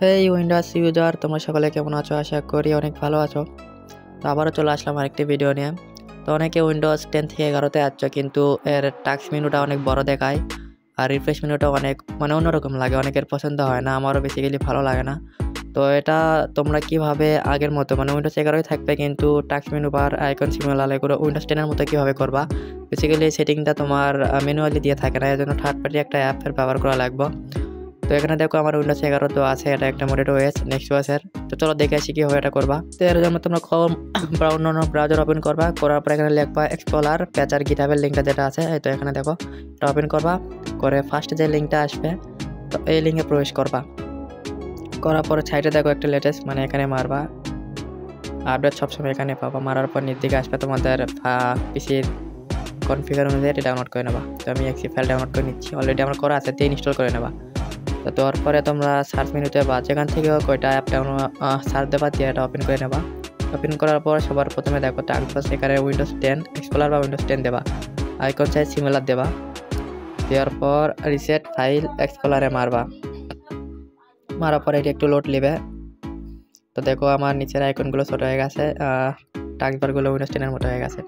হেই Windows user, তোমরা সকলে কেমন আছো? আশা করি অনেক ভালো আছো। তো আবারও চলে আসলাম আরেকটি ভিডিও নিয়ে। তো অনেকে উইন্ডোজ 10 থেকে 11-তে আসছো, কিন্তু এর টাস্ক মেনুটা অনেক বড় দেখায় আর রিফ্রেশ মেনুটা অনেক অন্যরকম লাগে। অনেকের পছন্দ হয় না, আমারও বেসিক্যালি ভালো লাগে না। তো এটা তোমরা কিভাবে আগের মতো উইন্ডোজ 11-ই থাকবে, কিন্তু task menu bar icon similar করে উইন্ডোজ 10-এর মতো কীভাবে করবা? বেসিক্যালি এই সেটিংটা তোমার ম্যানুয়ালি দিয়ে থাকে না, এর জন্য থার্ড পার্টি একটা অ্যাপের ব্যবহার করা লাগবে। তো এখানে দেখো আমার উইন্ডোজ 11 তো আছে, এটা একটা মডেড ওএস নেক্সট ওএসের। তো চলো দেখে আসি কীভাবে এটা করবা। তো এর জন্য তোমরা ক্রোম অন্য ব্রাউজার ওপেন করবা, করার পর এখানে লিখবা এক্সপ্লোরার প্যাচার গিটহাবের লিঙ্কটা যেটা আছে, তো এখানে দেখো এটা ওপেন করবা। করে ফার্স্ট যে লিঙ্কটা আসবে, তো এই লিঙ্কে প্রবেশ করবা। করার পরে সাইডে দেখো একটা লেটেস্ট এখানে মারবা। আপডেট সবসময় এখানে পাবা। মারার পর নিচ দিকে আসবে তোমাদের পিসির কনফিগার অনুযায়ী এটা ডাউনলোড করে নেবা। তো আমি এক্সি ফাইল ডাউনলোড করে নিচ্ছি, অলরেডি আমার করা আছে, দিয়ে ইনস্টল করে নেবা। তো দেওয়ার পরে তোমরা সার্চ মেনুতে বা যেখান থেকে কয়টা অ্যাপ সার্চ দেবা, দিয়ে এটা ওপেন করে নেবা। ওপেন করার পর সবার প্রথমে দেখো টার্গবাস এখানে উইন্ডোজ 10 এক্সপ্লোরার বা উইন্ডোজ 10 দেবা, আইকন সাইজ সিমিলার দেবা। দেওয়ার পর রিসেট ফাইল এক্সপ্লোরারে মারবা। মারার পর এটি একটু লোড নেবে। তো দেখো আমার নিচের আইকনগুলো ছোটো হয়ে গেছে, টার্গবারগুলো উইন্ডোজ 10-এর মতো হয়ে গেছে।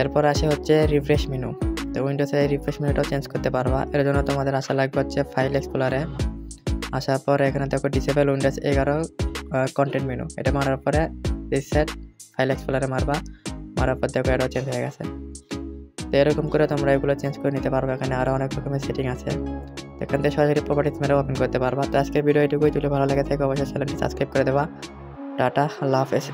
এরপর আসে হচ্ছে রিফ্রেশ মেনু। তো উইন্ডোজে রিফ্রেশ মেনুটাও চেঞ্জ করতে পারবা। এর জন্য তোমাদের আসা লাগবে হচ্ছে ফাইল এক্সপ্লোরারে। আসার পরে এখানে দেখো ডিসেবল উইন্ডোজ 11 কন্টেন্ট মেনু, এটা মারার পরে রিসেট ফাইল এক্সপ্লোরারে মারবা। মারার পর দেখো এটাও চেঞ্জ হয়ে গেছে। তো এরকম করে তোমরা এগুলো চেঞ্জ করে নিতে পারবে। এখানে আরও অনেক রকমের সেটিং আছে, এখান থেকে সরাসরি প্রপার্টিজ মেরে ওপেন করতে পারবা। তো আজকের ভিডিও এটুকুই। যদি ভালো লাগে থাকে অবশ্যই চ্যানেলটি সাবস্ক্রাইব করে দেবা। টাটা, আল্লাহ হাফেজ।